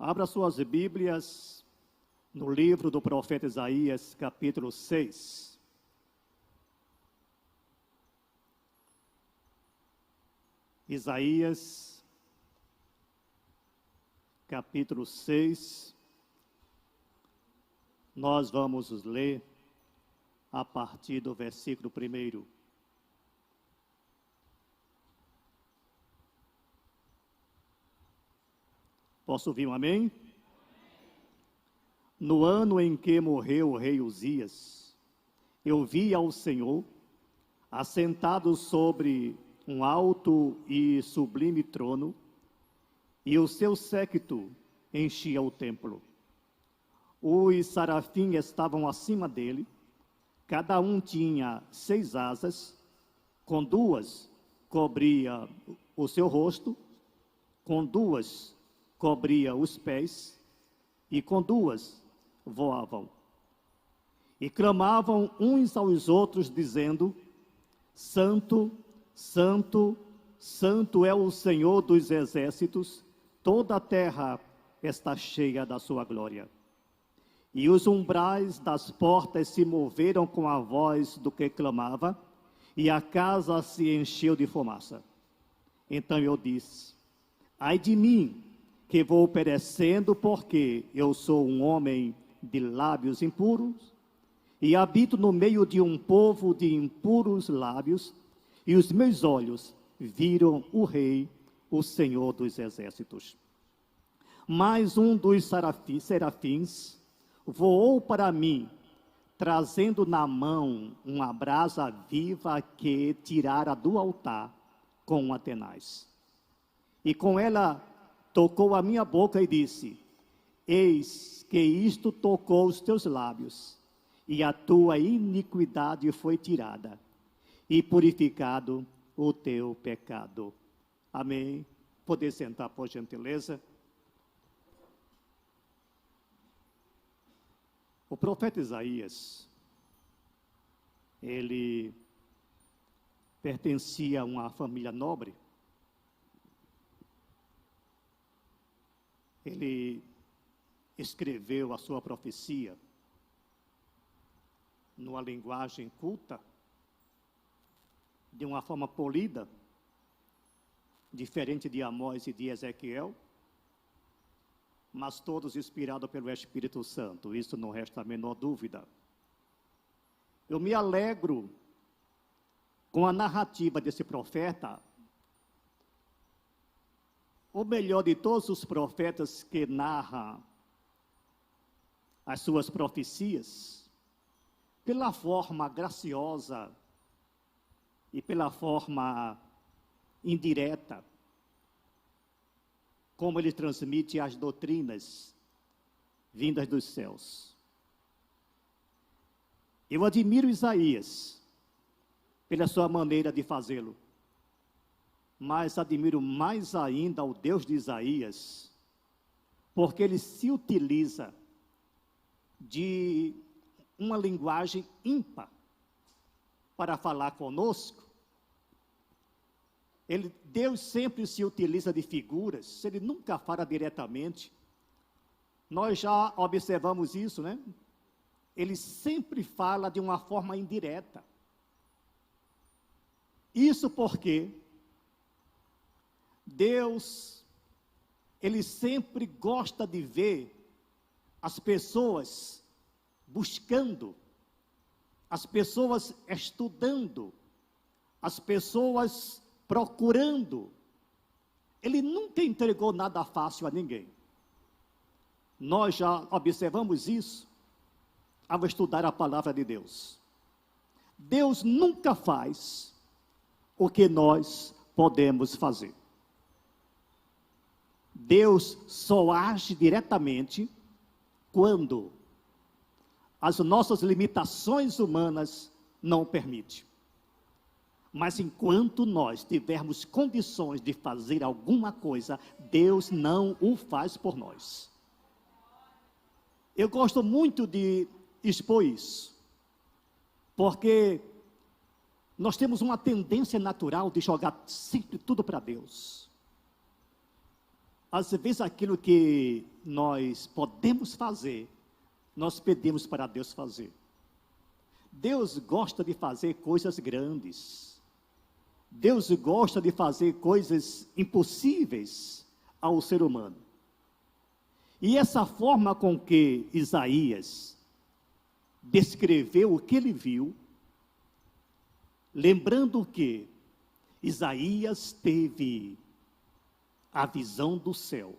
Abra suas Bíblias no livro do profeta Isaías, capítulo 6. Isaías, capítulo 6. Nós vamos ler a partir do versículo 1. Posso ouvir um amém? No ano em que morreu o rei Uzias, eu vi ao Senhor assentado sobre um alto e sublime trono, e o seu séquito enchia o templo. Os serafins estavam acima dele, cada um tinha 6 asas, com 2 cobria o seu rosto, com 2 cobria os pés, e com 2 voavam. E clamavam uns aos outros, dizendo: Santo, Santo, Santo é o Senhor dos exércitos, toda a terra está cheia da sua glória. E os umbrais das portas se moveram com a voz do que clamava, e a casa se encheu de fumaça. Então eu disse: ai de mim, que vou perecendo, porque eu sou um homem de lábios impuros, e habito no meio de um povo de impuros lábios, e os meus olhos viram o Rei, o Senhor dos exércitos. Mas um dos serafins voou para mim, trazendo na mão uma brasa viva que tirara do altar com uma tenaz. E com ela tocou a minha boca e disse: eis que isto tocou os teus lábios, e a tua iniquidade foi tirada, e purificado o teu pecado. Amém. Poder sentar, por gentileza. O profeta Isaías, ele pertencia a uma família nobre. Ele escreveu a sua profecia numa linguagem culta, de uma forma polida, diferente de Amós e de Ezequiel, mas todos inspirados pelo Espírito Santo, isso não resta a menor dúvida. Eu me alegro com a narrativa desse profeta, ou melhor, de todos os profetas que narram as suas profecias, pela forma graciosa e pela forma indireta, como ele transmite as doutrinas vindas dos céus. Eu admiro Isaías pela sua maneira de fazê-lo, mas admiro mais ainda o Deus de Isaías, porque ele se utiliza de uma linguagem ímpar para falar conosco. Deus sempre se utiliza de figuras, ele nunca fala diretamente. Nós já observamos isso, né? Ele sempre fala de uma forma indireta. Isso porque Deus, ele sempre gosta de ver as pessoas buscando, as pessoas estudando, as pessoas procurando. Ele nunca entregou nada fácil a ninguém. Nós já observamos isso ao estudar a palavra de Deus. Deus nunca faz o que nós podemos fazer. Deus só age diretamente quando as nossas limitações humanas não permitem. Mas enquanto nós tivermos condições de fazer alguma coisa, Deus não o faz por nós. Eu gosto muito de expor isso, porque nós temos uma tendência natural de jogar sempre tudo para Deus. Às vezes aquilo que nós podemos fazer, nós pedimos para Deus fazer. Deus gosta de fazer coisas grandes. Deus gosta de fazer coisas impossíveis ao ser humano. E essa forma com que Isaías descreveu o que ele viu, lembrando que Isaías teve a visão do céu.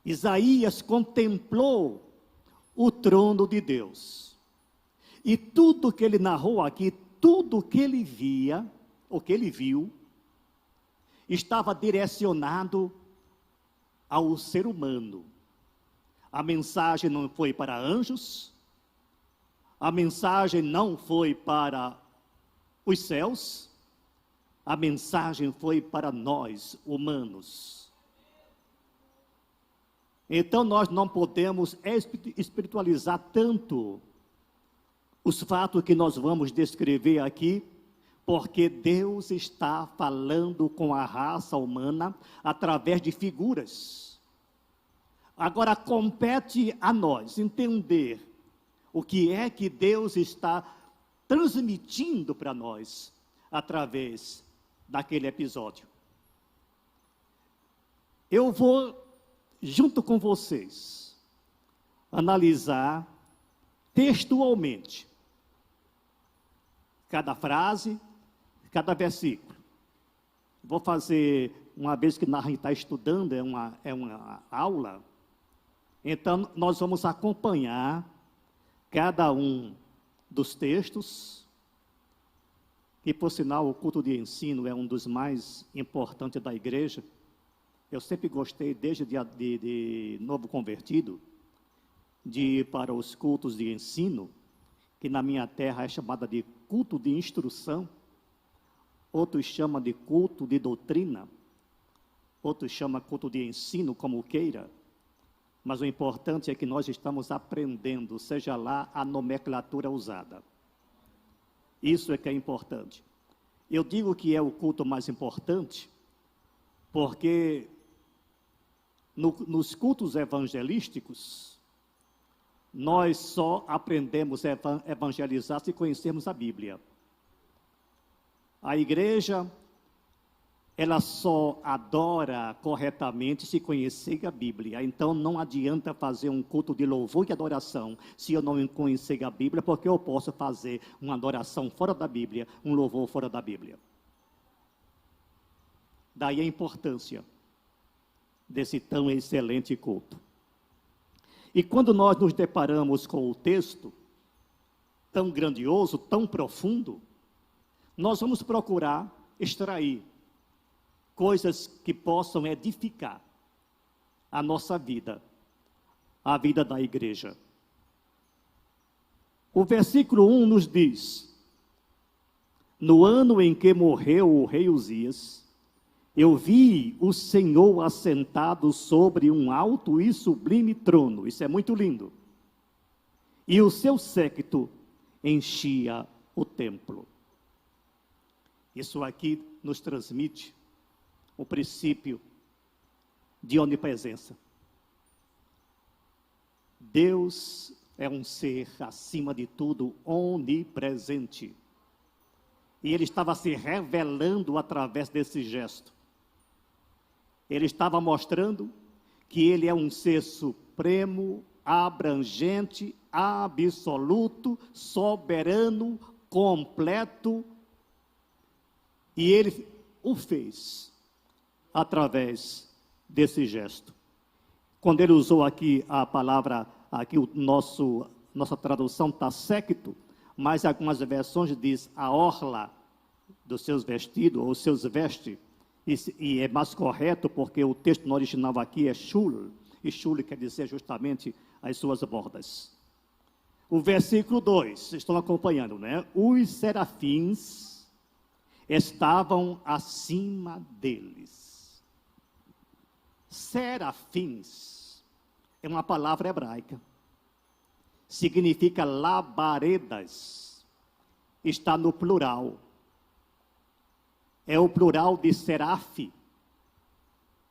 Isaías contemplou o trono de Deus. E tudo que ele narrou aqui, tudo que ele via, o que ele viu, estava direcionado ao ser humano. A mensagem não foi para anjos, a mensagem não foi para os céus, a mensagem foi para nós, humanos. Então nós não podemos espiritualizar tanto os fatos que nós vamos descrever aqui, porque Deus está falando com a raça humana através de figuras. Agora compete a nós entender o que é que Deus está transmitindo para nós através daquele episódio. Eu vou, junto com vocês, analisar textualmente cada frase, cada versículo. Vou fazer, uma vez que a gente está estudando, é uma aula, então nós vamos acompanhar cada um dos textos, que por sinal o culto de ensino é um dos mais importantes da igreja. Eu sempre gostei, desde de novo convertido, de ir para os cultos de ensino, que na minha terra é chamada de culto de instrução, outros chamam de culto de doutrina, outros chamam culto de ensino, como queira, mas o importante é que nós estamos aprendendo, seja lá a nomenclatura usada. Isso é que é importante. Eu digo que é o culto mais importante, porque nos cultos evangelísticos, nós só aprendemos a evangelizar se conhecermos a Bíblia. A igreja, ela só adora corretamente se conhecer a Bíblia. Então não adianta fazer um culto de louvor e adoração se eu não conhecer a Bíblia, porque eu posso fazer uma adoração fora da Bíblia, um louvor fora da Bíblia. Daí a importância desse tão excelente culto. E quando nós nos deparamos com o texto tão grandioso, tão profundo, nós vamos procurar extrair coisas que possam edificar a nossa vida, a vida da igreja. O versículo 1 nos diz: no ano em que morreu o rei Uzias, eu vi o Senhor assentado sobre um alto e sublime trono. Isso é muito lindo. E o seu séquito enchia o templo. Isso aqui nos transmite o princípio de onipresença. Deus é um ser, acima de tudo, onipresente. E ele estava se revelando através desse gesto. Ele estava mostrando que ele é um ser supremo, abrangente, absoluto, soberano, completo. E ele o fez através desse gesto. Quando ele usou aqui a palavra, aqui nossa tradução está séquito, mas algumas versões diz a orla dos seus vestidos, ou seus vestes, e é mais correto porque o texto no original aqui é shul, e shul quer dizer justamente as suas bordas. O versículo 2, estão acompanhando, né? Os serafins estavam acima deles. Serafins é uma palavra hebraica, significa labaredas, está no plural. É o plural de seraf.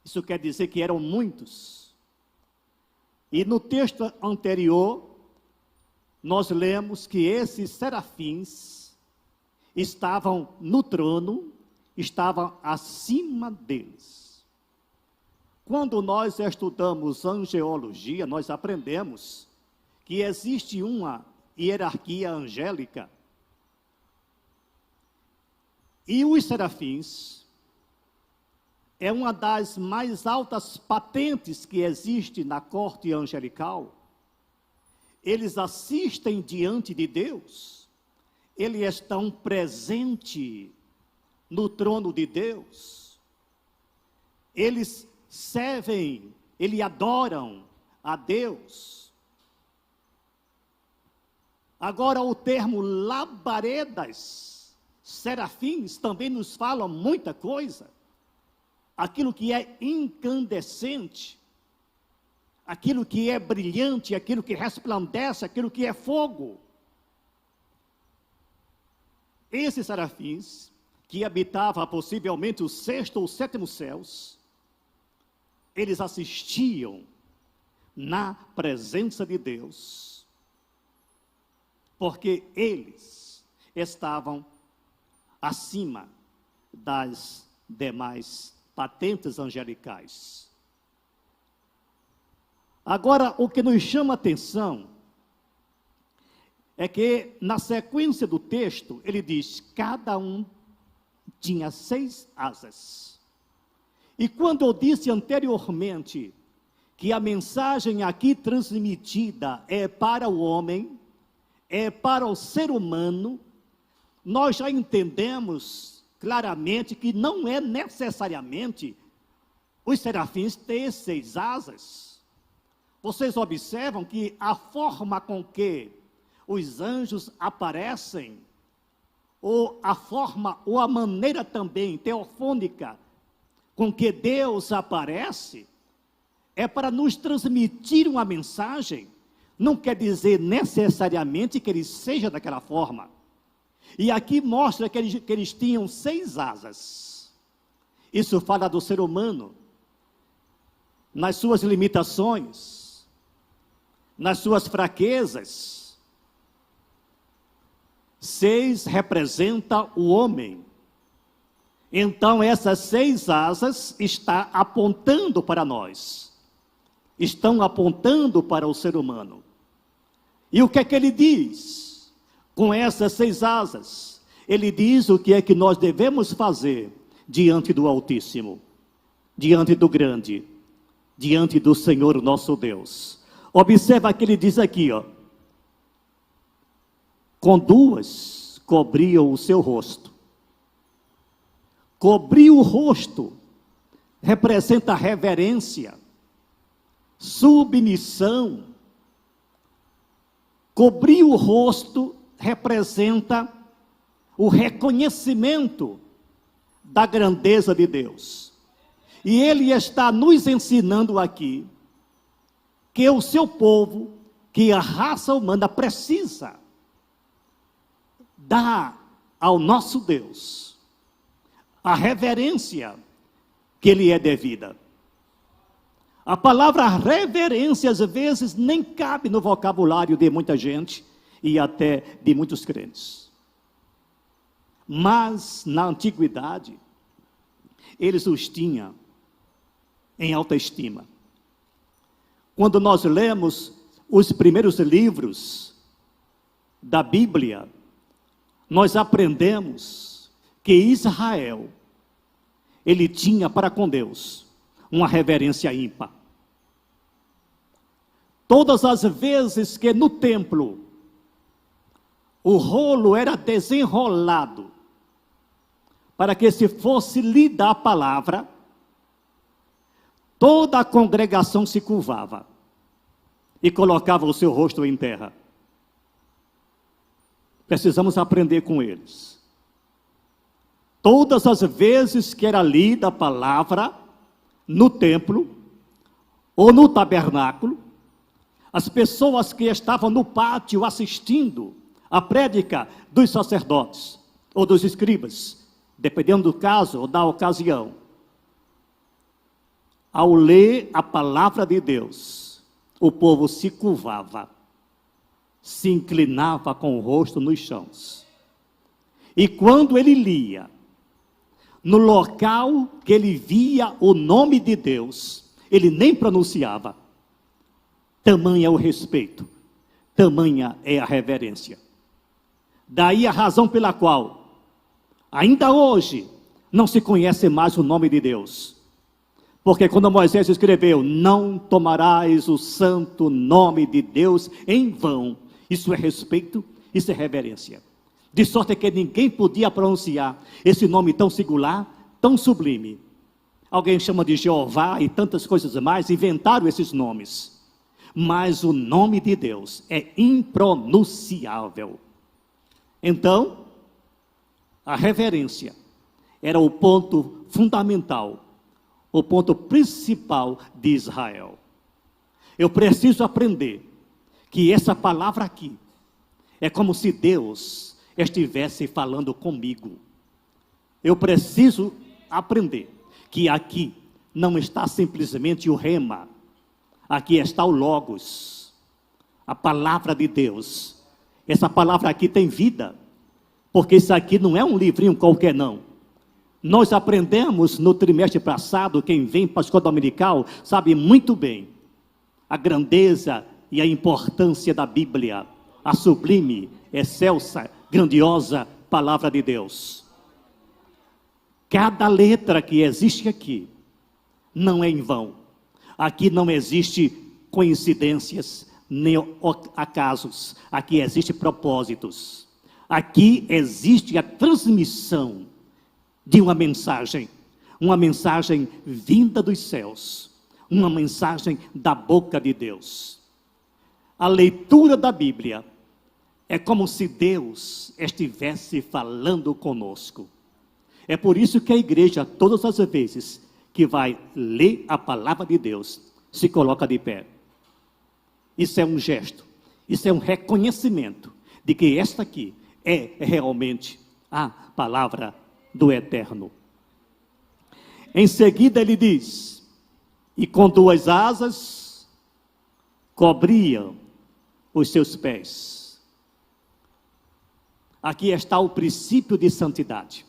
Isso quer dizer que eram muitos. E no texto anterior, nós lemos que esses serafins estavam no trono, estavam acima deles. Quando nós estudamos angelologia, nós aprendemos que existe uma hierarquia angélica. E os serafins é uma das mais altas patentes que existe na corte angelical. Eles assistem diante de Deus, eles estão presentes no trono de Deus, eles servem, eles adoram a Deus. Agora, o termo labaredas, serafins, também nos fala muita coisa. Aquilo que é incandescente, aquilo que é brilhante, aquilo que resplandece, aquilo que é fogo. Esses serafins, que habitavam possivelmente o sexto ou sétimo céus, eles assistiam na presença de Deus, porque eles estavam acima das demais patentes angelicais. Agora, o que nos chama a atenção é que, na sequência do texto, ele diz: cada um tinha 6 asas. E quando eu disse anteriormente que a mensagem aqui transmitida é para o homem, é para o ser humano, nós já entendemos claramente que não é necessariamente os serafins ter 6 asas. Vocês observam que a forma com que os anjos aparecem, ou a forma, ou a maneira também teofônica com que Deus aparece, é para nos transmitir uma mensagem. Não quer dizer necessariamente que ele seja daquela forma. E aqui mostra que eles tinham 6 asas. Isso fala do ser humano, nas suas limitações, nas suas fraquezas. 6 representa o homem. Então essas 6 asas estão apontando para nós. Estão apontando para o ser humano. E o que é que ele diz? Com essas 6 asas, ele diz o que é que nós devemos fazer diante do Altíssimo, diante do Grande, diante do Senhor nosso Deus. Observa que ele diz aqui, ó: com 2 cobriam o seu rosto. Cobrir o rosto representa reverência, submissão. Cobrir o rosto representa o reconhecimento da grandeza de Deus. E ele está nos ensinando aqui que o seu povo, que a raça humana precisa dar ao nosso Deus a reverência que lhe é devida. A palavra reverência, às vezes, nem cabe no vocabulário de muita gente e até de muitos crentes. Mas, na antiguidade, eles os tinham em alta estima. Quando nós lemos os primeiros livros da Bíblia, nós aprendemos que Israel, ele tinha para com Deus uma reverência ímpar. Todas as vezes que no templo o rolo era desenrolado para que se fosse lida a palavra, toda a congregação se curvava e colocava o seu rosto em terra. Precisamos aprender com eles. Todas as vezes que era lida a palavra no templo ou no tabernáculo, as pessoas que estavam no pátio assistindo a prédica dos sacerdotes ou dos escribas, dependendo do caso ou da ocasião, Ao ler a palavra de Deus, o povo se curvava, se inclinava com o rosto nos chãos. E quando ele lia, no local que ele via o nome de Deus, ele nem pronunciava. Tamanha é o respeito, tamanha é a reverência. Daí a razão pela qual, ainda hoje, não se conhece mais o nome de Deus. Porque quando Moisés escreveu, não tomarás o santo nome de Deus em vão, isso é respeito, isso é reverência. De sorte que ninguém podia pronunciar esse nome tão singular, tão sublime. Alguém chama de Jeová e tantas coisas mais, inventaram esses nomes. Mas o nome de Deus é impronunciável. Então, a reverência era o ponto fundamental, o ponto principal de Israel. Eu preciso aprender que essa palavra aqui é como se Deus estivesse falando comigo. Eu preciso aprender que aqui não está simplesmente o rema, aqui está o logos, a palavra de Deus. Essa palavra aqui tem vida, porque isso aqui não é um livrinho qualquer não. Nós aprendemos no trimestre passado, quem vem para a escola dominical sabe muito bem a grandeza e a importância da Bíblia, a sublime, excelsa, grandiosa palavra de Deus. Cada letra que existe aqui não é em vão. Aqui não existe coincidências nem acasos. Aqui existe propósitos. Aqui existe a transmissão de uma mensagem vinda dos céus, uma mensagem da boca de Deus. A leitura da Bíblia é como se Deus estivesse falando conosco. É por isso que a igreja, todas as vezes que vai ler a palavra de Deus, se coloca de pé. Isso é um gesto, isso é um reconhecimento de que esta aqui é realmente a palavra do Eterno. Em seguida ele diz, e com 2 asas cobriam os seus pés. Aqui está o princípio de santidade.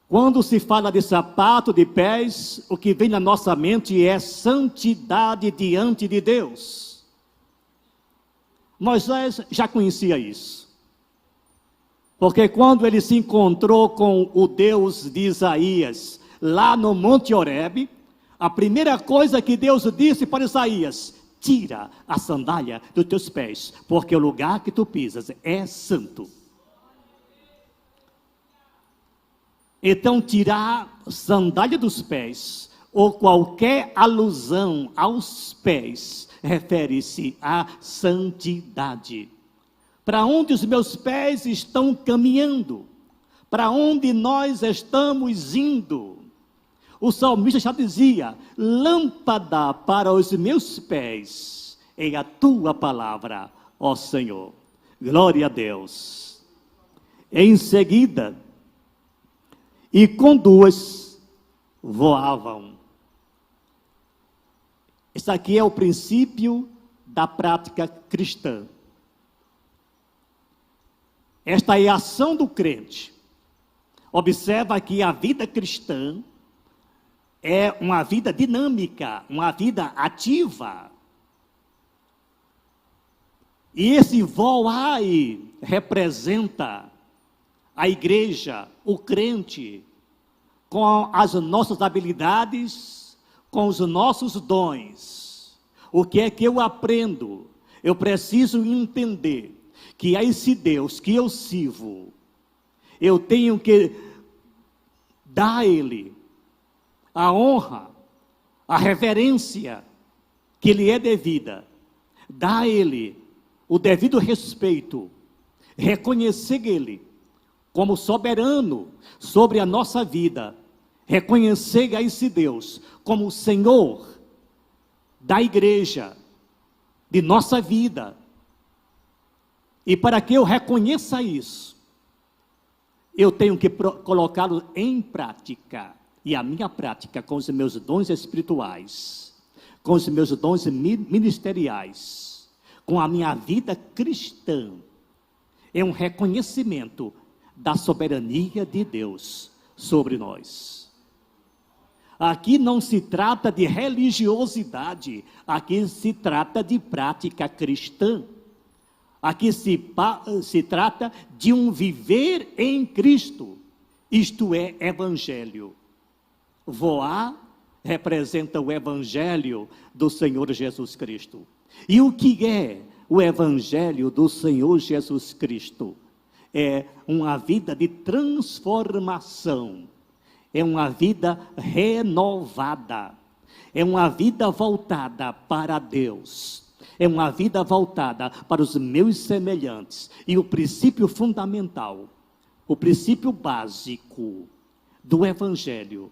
Quando se fala de sapato de pés, o que vem na nossa mente é santidade diante de Deus. Moisés já conhecia isso. Porque quando ele se encontrou com o Deus de Isaías, lá no Monte Horebe, a primeira coisa que Deus disse para Isaías, tira a sandália dos teus pés, porque o lugar que tu pisas é santo. Então, tirar sandália dos pés, ou qualquer alusão aos pés, refere-se à santidade. Para onde os meus pés estão caminhando? Para onde nós estamos indo? O salmista já dizia, lâmpada para os meus pés é a tua palavra, ó Senhor. Glória a Deus. Em seguida, e com 2 voavam. Isso aqui é o princípio da prática cristã. Esta é a ação do crente. Observa que a vida cristã é uma vida dinâmica, uma vida ativa. E esse voar representa a igreja, o crente, com as nossas habilidades, com os nossos dons. O que é que eu aprendo? Eu preciso entender que a esse Deus que eu sirvo, eu tenho que dar a Ele a honra, a reverência que lhe é devida, dar a Ele o devido respeito, reconhecer Ele como soberano sobre a nossa vida, reconhecer a esse Deus como o Senhor da igreja, de nossa vida. E para que eu reconheça isso, eu tenho que colocá-lo em prática. e a minha prática com os meus dons espirituais, com os meus dons ministeriais, com a minha vida cristã, é um reconhecimento da soberania de Deus sobre nós. Aqui não se trata de religiosidade, aqui se trata de prática cristã. Aqui se trata de um viver em Cristo, isto é, evangelho. Voar representa o evangelho do Senhor Jesus Cristo. E o que é o evangelho do Senhor Jesus Cristo? É uma vida de transformação, é uma vida renovada, é uma vida voltada para Deus, é uma vida voltada para os meus semelhantes. E o princípio fundamental, o princípio básico do evangelho,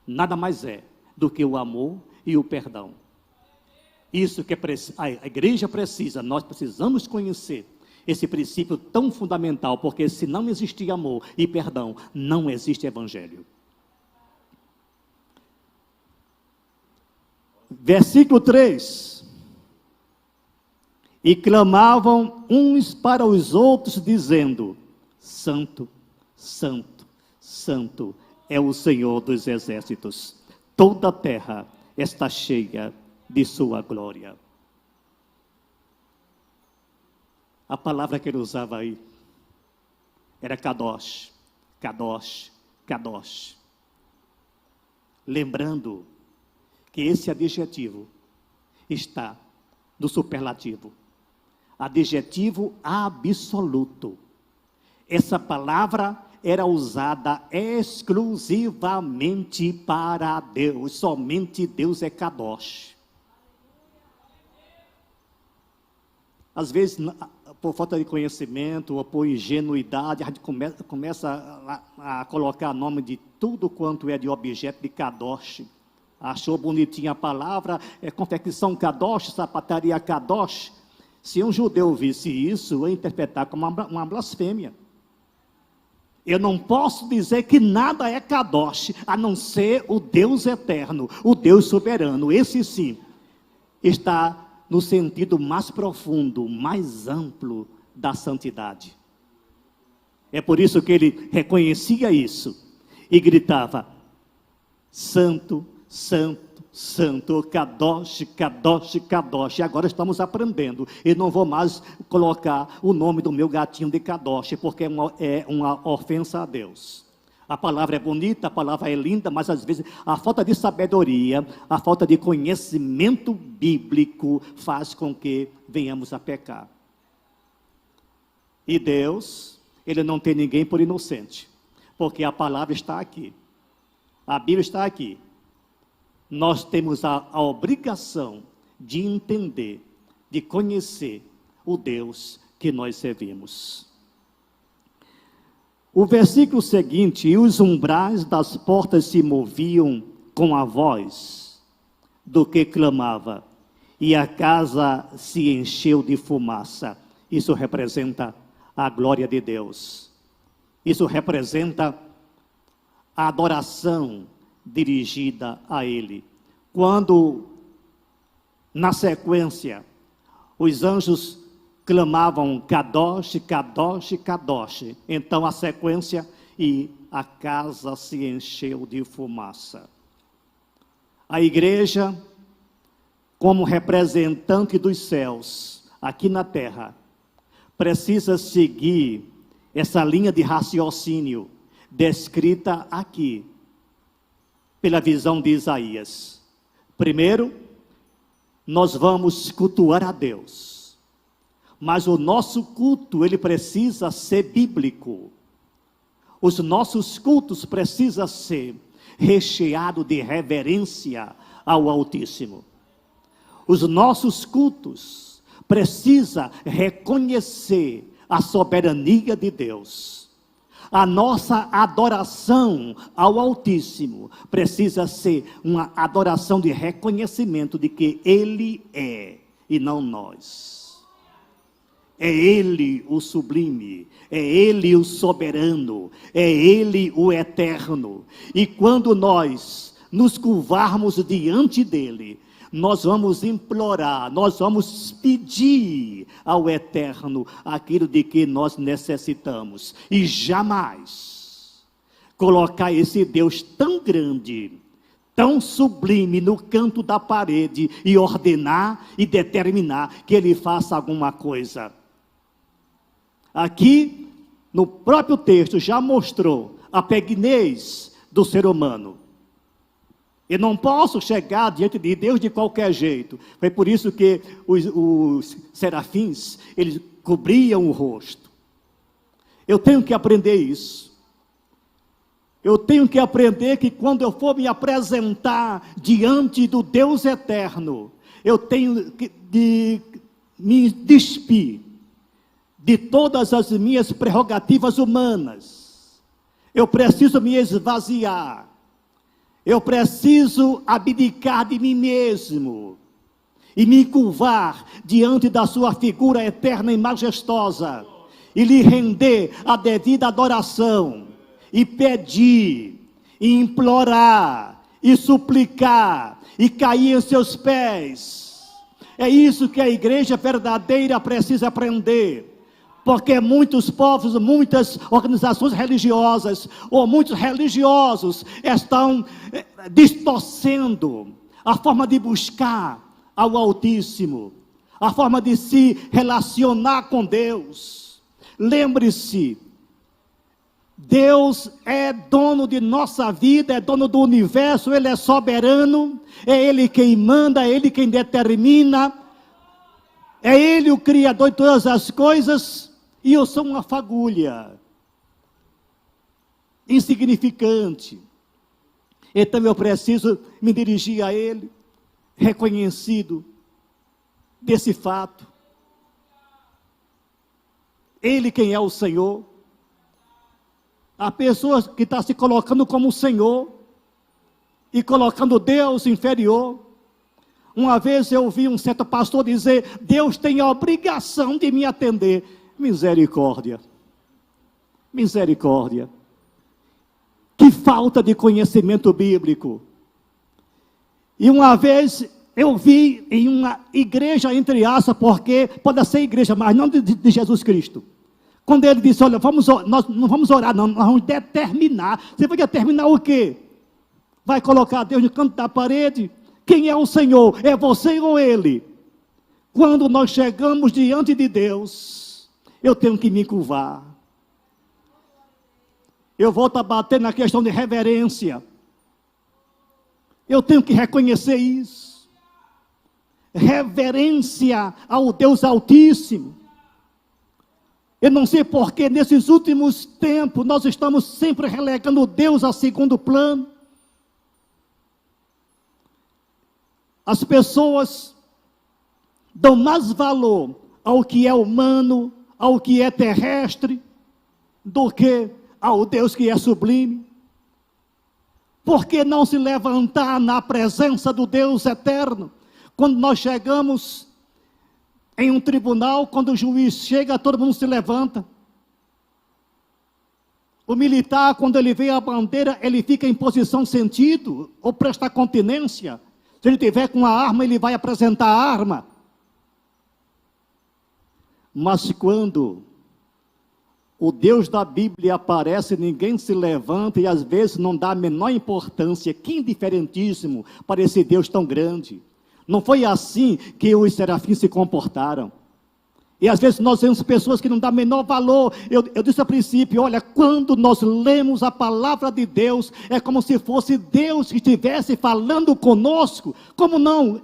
nada mais é do que o amor e o perdão. Isso que a igreja precisa, nós precisamos conhecer esse princípio tão fundamental, porque se não existir amor e perdão, não existe evangelho. Versículo 3. E clamavam uns para os outros, dizendo: Santo, Santo, Santo é o Senhor dos exércitos. Toda a terra está cheia de sua glória. A palavra que ele usava aí era Kadosh, Kadosh, Kadosh. Lembrando que esse adjetivo está do superlativo, adjetivo absoluto. Essa palavra era usada exclusivamente para Deus, somente Deus é Kadosh. Às vezes, por falta de conhecimento ou por ingenuidade, a gente começa a colocar nome de tudo quanto é de objeto de Kadosh. Achou bonitinha a palavra, confecção Kadosh, sapataria Kadosh. Se um judeu visse isso, ia interpretar como uma blasfêmia. Eu não posso dizer que nada é Kadosh, a não ser o Deus eterno, o Deus soberano. Esse sim está no sentido mais profundo, mais amplo da santidade. É por isso que ele reconhecia isso e gritava: Santo, Santo, Santo, Kadosh, Kadosh, Kadosh. E agora estamos aprendendo. Eu não vou mais colocar o nome do meu gatinho de Kadosh, porque é uma ofensa a Deus. A palavra é bonita, a palavra é linda, mas às vezes a falta de sabedoria, a falta de conhecimento bíblico faz com que venhamos a pecar. E Deus, Ele não tem ninguém por inocente, porque a palavra está aqui, a Bíblia está aqui. Nós temos a obrigação de entender, de conhecer o Deus que nós servimos. O versículo seguinte: e os umbrais das portas se moviam com a voz do que clamava, e a casa se encheu de fumaça. Isso representa a glória de Deus. Isso representa a adoração dirigida a Ele. Quando, na sequência, os anjos clamavam Kadosh, Kadosh, Kadosh, então a sequência: e a casa se encheu de fumaça. A igreja, como representante dos céus, aqui na terra, precisa seguir essa linha de raciocínio descrita aqui, pela visão de Isaías. Primeiro, nós vamos cultuar a Deus. Mas o nosso culto, ele precisa ser bíblico. Os nossos cultos precisam ser recheados de reverência ao Altíssimo. Os nossos cultos precisam reconhecer a soberania de Deus. A nossa adoração ao Altíssimo precisa ser uma adoração de reconhecimento de que Ele é e não nós. É Ele o sublime, é Ele o soberano, é Ele o eterno. E quando nós nos curvarmos diante dEle, nós vamos implorar, nós vamos pedir ao eterno aquilo de que nós necessitamos. E jamais colocar esse Deus tão grande, tão sublime no canto da parede e ordenar e determinar que ele faça alguma coisa. Aqui, no próprio texto, já mostrou a pequenez do ser humano. Eu não posso chegar diante de Deus de qualquer jeito. Foi por isso que os serafins, eles cobriam o rosto. Eu tenho que aprender isso. Eu tenho que aprender que quando eu for me apresentar diante do Deus eterno, eu tenho de me despir de todas as minhas prerrogativas humanas. Eu preciso me esvaziar. Eu preciso abdicar de mim mesmo e me curvar diante da sua figura eterna e majestosa e lhe render a devida adoração e pedir, e implorar, e suplicar, e cair em seus pés. É isso que a igreja verdadeira precisa aprender. Porque muitos povos, muitas organizações religiosas, ou muitos religiosos, estão distorcendo a forma de buscar ao Altíssimo, a forma de se relacionar com Deus. Lembre-se, Deus é dono de nossa vida, é dono do universo, Ele é soberano, é Ele quem manda, é Ele quem determina, é Ele o Criador de todas as coisas. E eu sou uma fagulha, insignificante. Então eu preciso me dirigir a Ele, reconhecido desse fato. Ele quem é o Senhor. A pessoa que está se colocando como o Senhor, e colocando Deus inferior. Uma vez eu ouvi um certo pastor dizer, Deus tem a obrigação de me atender. Misericórdia, misericórdia, que falta de conhecimento bíblico. E uma vez eu vi em uma igreja, entre aspas, porque pode ser igreja, mas não de Jesus Cristo, quando ele disse, olha, nós não vamos orar não, nós vamos determinar. Você vai determinar o quê? Vai colocar Deus no canto da parede? Quem é o Senhor? É você ou Ele? Quando nós chegamos diante de Deus, eu tenho que me curvar. Eu volto a bater na questão de reverência. Eu tenho que reconhecer isso. Reverência ao Deus Altíssimo. Eu não sei porque nesses últimos tempos nós estamos sempre relegando Deus a segundo plano. As pessoas dão mais valor ao que é humano, ao que é terrestre, do que ao Deus que é sublime. Por que não se levantar na presença do Deus eterno? Quando nós chegamos em um tribunal, quando o juiz chega, todo mundo se levanta. O militar, quando ele vê a bandeira, ele fica em posição sentido, ou presta continência. Se ele tiver com a arma, ele vai apresentar a arma. Mas quando o Deus da Bíblia aparece, ninguém se levanta e às vezes não dá a menor importância. Que indiferentíssimo para esse Deus tão grande. Não foi assim que os serafins se comportaram. E às vezes nós vemos pessoas que não dão menor valor. Eu disse ao princípio, olha, quando nós lemos a palavra de Deus, é como se fosse Deus que estivesse falando conosco. Como não?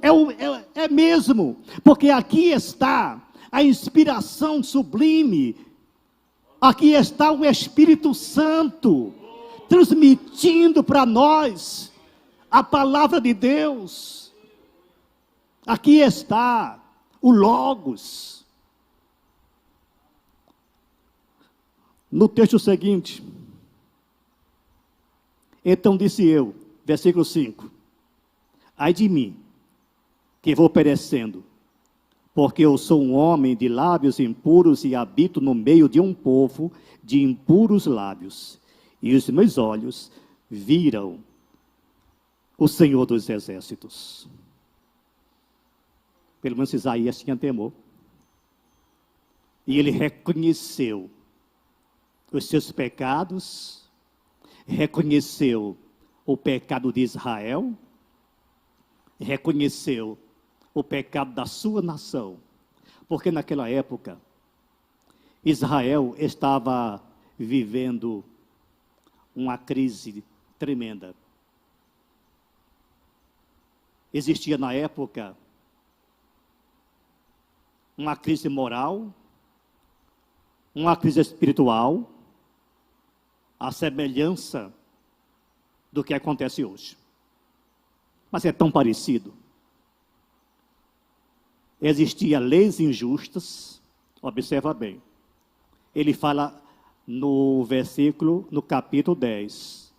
É mesmo. Porque aqui está a inspiração sublime. Aqui está o Espírito Santo transmitindo para nós a palavra de Deus. Aqui está o Logos. No texto seguinte, então disse eu, versículo 5, ai de mim, que vou perecendo, porque eu sou um homem de lábios impuros e habito no meio de um povo de impuros lábios. E os meus olhos viram o Senhor dos Exércitos. Pelo menos Isaías tinha temor. E ele reconheceu os seus pecados, reconheceu o pecado de Israel, reconheceu o pecado da sua nação, porque naquela época, Israel estava vivendo uma crise tremenda. Existia na época uma crise moral, uma crise espiritual, a semelhança do que acontece hoje. Mas é tão parecido. Existiam leis injustas, observa bem. Ele fala no capítulo 10,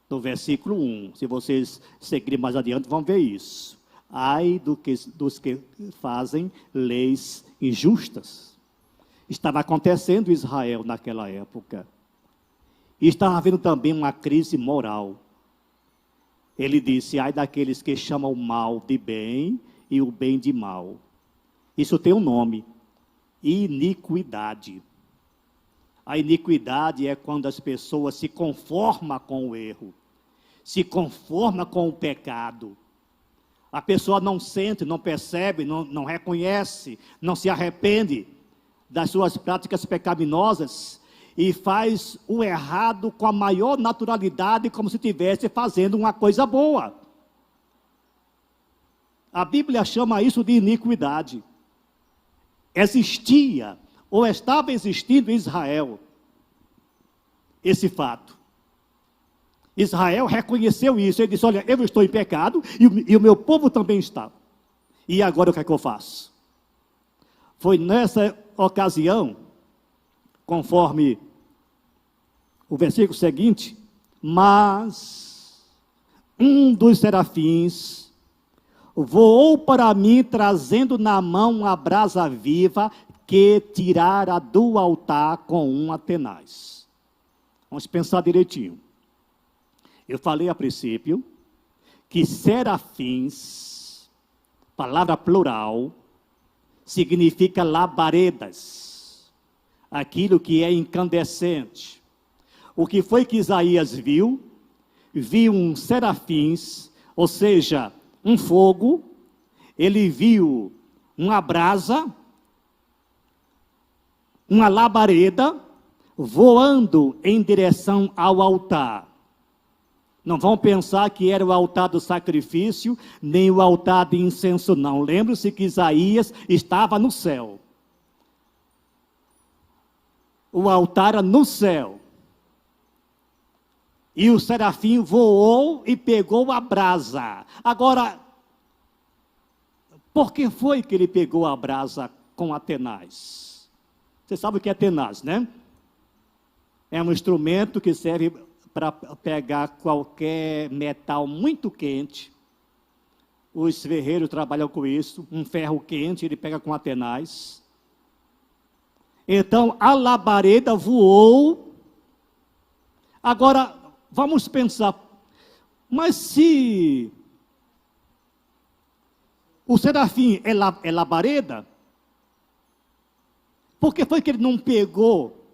no versículo 1. Se vocês seguirem mais adiante, vão ver isso. Ai dos que fazem leis injustas. Estava acontecendo em Israel naquela época. E estava havendo também uma crise moral. Ele disse, ai daqueles que chamam o mal de bem e o bem de mal. Isso tem um nome, iniquidade. A iniquidade é quando as pessoas se conformam com o erro, se conformam com o pecado. A pessoa não sente, não percebe, não reconhece, não se arrepende das suas práticas pecaminosas e faz o errado com a maior naturalidade, como se estivesse fazendo uma coisa boa. A Bíblia chama isso de iniquidade. Existia, ou estava existindo em Israel, esse fato. Israel reconheceu isso, ele disse, olha, eu estou em pecado, e o meu povo também está. E agora o que é que eu faço? Foi nessa ocasião, conforme o versículo seguinte, mas um dos serafins voou para mim, trazendo na mão uma brasa viva que tirara do altar com uma tenaz. Vamos pensar direitinho. Eu falei a princípio que serafins, palavra plural, significa labaredas, aquilo que é incandescente. O que foi que Isaías viu? Viu um serafins, ou seja, um fogo, ele viu uma brasa, uma labareda, voando em direção ao altar. Não vão pensar que era o altar do sacrifício, nem o altar de incenso, não. Lembre-se que Isaías estava no céu. O altar era no céu. E o serafim voou e pegou a brasa. Agora, por que foi que ele pegou a brasa com a tenaz? Você sabe o que é tenaz, né? É um instrumento que serve para pegar qualquer metal muito quente. Os ferreiros trabalham com isso. Um ferro quente, ele pega com a tenaz. Então, a labareda voou. Agora, vamos pensar, mas se o serafim é labareda, por que foi que ele não pegou,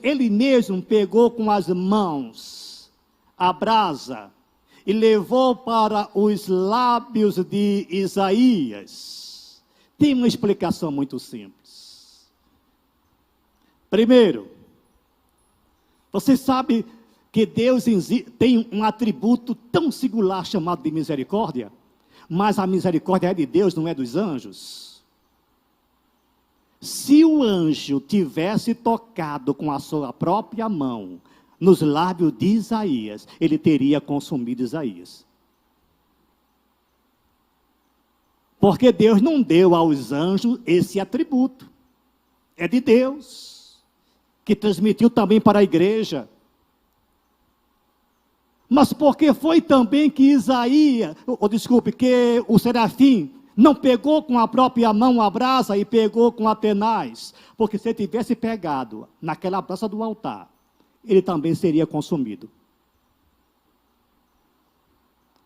ele mesmo pegou com as mãos a brasa e levou para os lábios de Isaías? Tem uma explicação muito simples. Primeiro, você sabe que Deus tem um atributo tão singular chamado de misericórdia, mas a misericórdia é de Deus, não é dos anjos. Se o anjo tivesse tocado com a sua própria mão nos lábios de Isaías, ele teria consumido Isaías. Porque Deus não deu aos anjos esse atributo. É de Deus, que transmitiu também para a igreja. Mas porque foi também que que o serafim Não pegou com a própria mão a brasa e pegou com a tenaz, porque se ele tivesse pegado naquela brasa do altar, ele também seria consumido.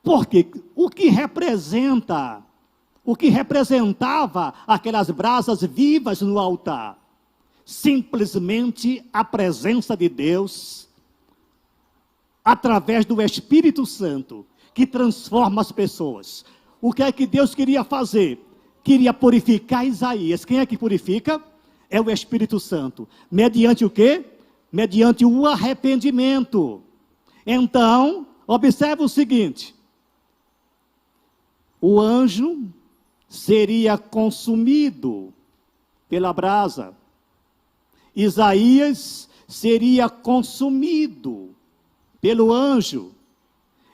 Porque o que representava aquelas brasas vivas no altar? Simplesmente a presença de Deus, através do Espírito Santo, que transforma as pessoas. O que é que Deus queria fazer? Queria purificar Isaías. Quem é que purifica? É o Espírito Santo. Mediante o quê? Mediante o arrependimento. Então, observe o seguinte: o anjo seria consumido pela brasa. Isaías seria consumido pelo anjo.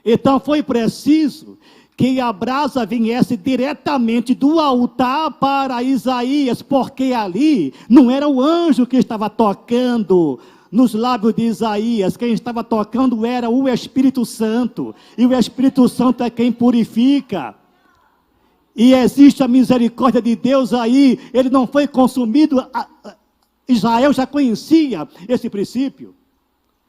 Então foi preciso que a brasa viesse diretamente do altar para Isaías, porque ali não era o anjo que estava tocando nos lábios de Isaías, quem estava tocando era o Espírito Santo, e o Espírito Santo é quem purifica. E existe a misericórdia de Deus aí, ele não foi consumido. Israel já conhecia esse princípio,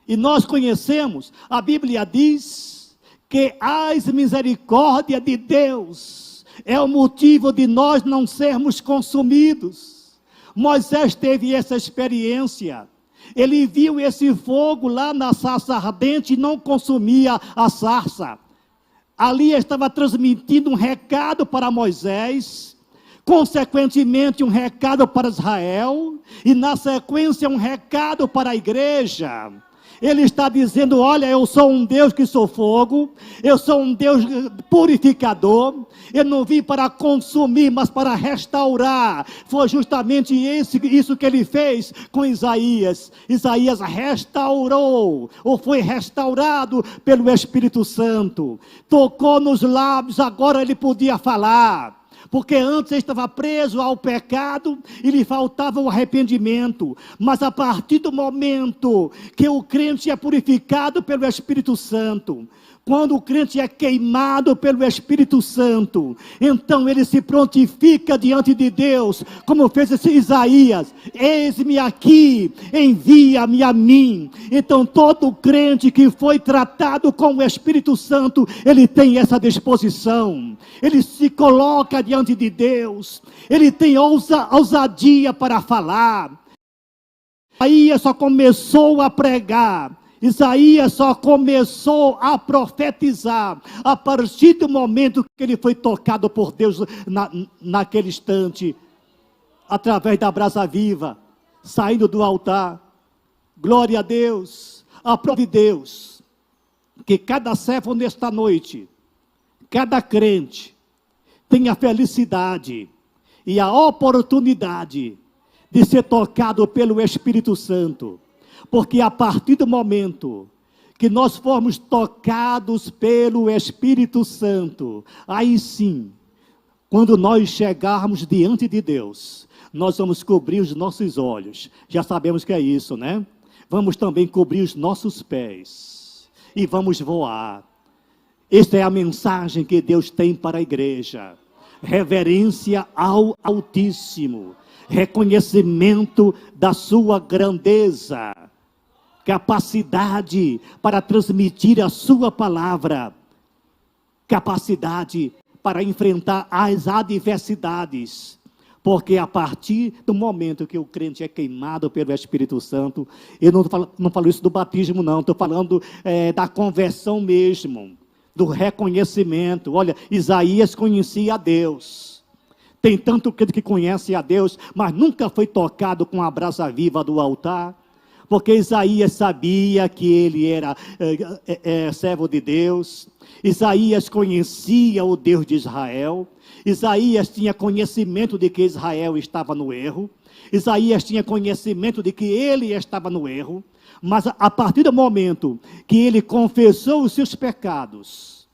e nós conhecemos, a Bíblia diz que as misericórdias de Deus é o motivo de nós não sermos consumidos. Moisés teve essa experiência, ele viu esse fogo lá na sarça ardente e não consumia a sarça. Ali estava transmitindo um recado para Moisés, consequentemente um recado para Israel, e na sequência um recado para a igreja. Ele está dizendo: olha, eu sou um Deus que sou fogo, eu sou um Deus purificador, eu não vim para consumir, mas para restaurar. Foi justamente isso que ele fez com Isaías. Isaías restaurou, ou foi restaurado pelo Espírito Santo, tocou nos lábios, agora ele podia falar. Porque antes ele estava preso ao pecado e lhe faltava o arrependimento. Mas a partir do momento que o crente é purificado pelo Espírito Santo, quando o crente é queimado pelo Espírito Santo, então ele se prontifica diante de Deus, como fez esse Isaías: eis-me aqui, envia-me a mim. Então todo crente que foi tratado com o Espírito Santo, ele tem essa disposição, ele se coloca diante de Deus, ele tem ousadia para falar. Isaías só começou a pregar, Isaías só começou a profetizar a partir do momento que ele foi tocado por Deus naquele instante, através da brasa viva, saindo do altar. Glória a Deus. Aprove Deus que cada servo nesta noite, cada crente, tenha a felicidade e a oportunidade de ser tocado pelo Espírito Santo. Porque a partir do momento que nós formos tocados pelo Espírito Santo, aí sim, quando nós chegarmos diante de Deus, nós vamos cobrir os nossos olhos. Já sabemos que é isso, né? Vamos também cobrir os nossos pés e vamos voar. Esta é a mensagem que Deus tem para a igreja: reverência ao Altíssimo, reconhecimento da sua grandeza, capacidade para transmitir a sua palavra, capacidade para enfrentar as adversidades, porque a partir do momento que o crente é queimado pelo Espírito Santo, eu não falo isso do batismo não, estou falando da conversão mesmo, do reconhecimento. Olha, Isaías conhecia a Deus, tem tanto crente que conhece a Deus, mas nunca foi tocado com a brasa viva do altar, porque Isaías sabia que ele era servo de Deus. Isaías conhecia o Deus de Israel. Isaías tinha conhecimento de que Israel estava no erro. Isaías tinha conhecimento de que ele estava no erro. Mas a partir do momento que ele confessou os seus pecados,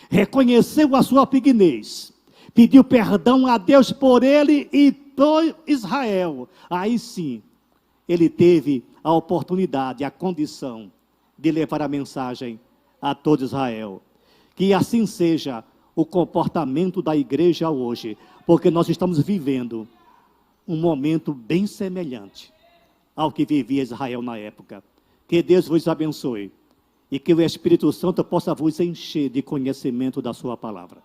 reconheceu a sua pequenez, pediu perdão a Deus por ele e por Israel, aí sim, ele teve a oportunidade, a condição de levar a mensagem a todo Israel. Que assim seja o comportamento da igreja hoje, porque nós estamos vivendo um momento bem semelhante ao que vivia Israel na época. Que Deus vos abençoe e que o Espírito Santo possa vos encher de conhecimento da sua palavra.